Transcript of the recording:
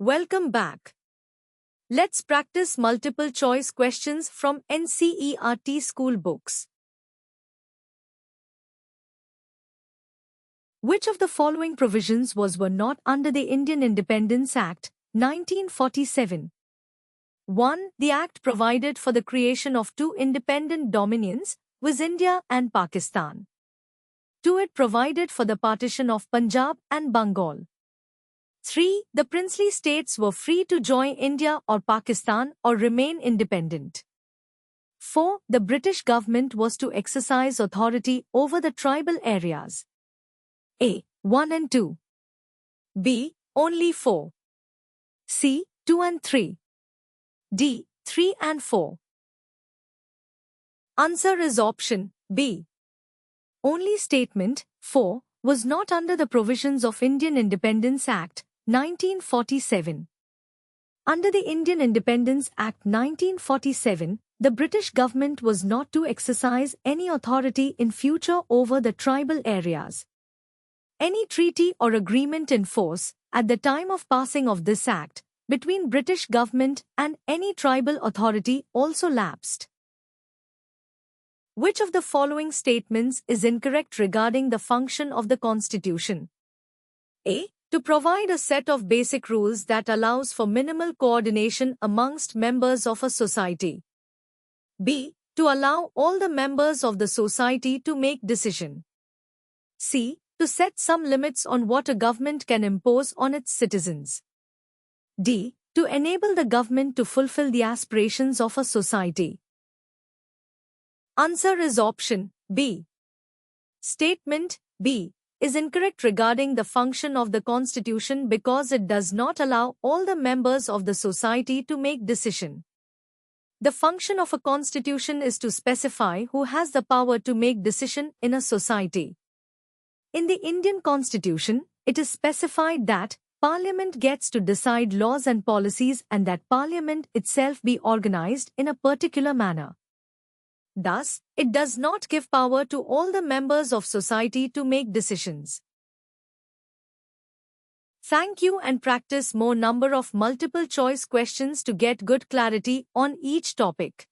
Welcome back. Let's practice multiple choice questions from NCERT school books. Which of the following provisions were not under the Indian Independence Act, 1947? 1. The Act provided for the creation of two independent dominions, viz. India and Pakistan. 2. It provided for the partition of Punjab and Bengal. 3. The princely states were free to join India or Pakistan or remain independent. 4. The British government was to exercise authority over the tribal areas. A. 1 and 2. B. Only 4. C. 2 and 3. D. 3 and 4. Answer is option B. Only statement 4 was not under the provisions of Indian Independence Act, 1947. Under the Indian Independence Act 1947, the British government was not to exercise any authority in future over the tribal areas. Any treaty or agreement in force, at the time of passing of this act, between British government and any tribal authority also lapsed. Which of the following statements is incorrect regarding the function of the Constitution? A. To provide a set of basic rules that allows for minimal coordination amongst members of a society. B. To allow all the members of the society to make decision. C. To set some limits on what a government can impose on its citizens. D. To enable the government to fulfill the aspirations of a society. Answer is option B. Statement B is incorrect regarding the function of the Constitution because it does not allow all the members of the society to make decision. The function of a constitution is to specify who has the power to make decision in a society. In the Indian Constitution, it is specified that Parliament gets to decide laws and policies and that Parliament itself be organized in a particular manner. Thus, it does not give power to all the members of society to make decisions. Thank you and practice more number of multiple choice questions to get good clarity on each topic.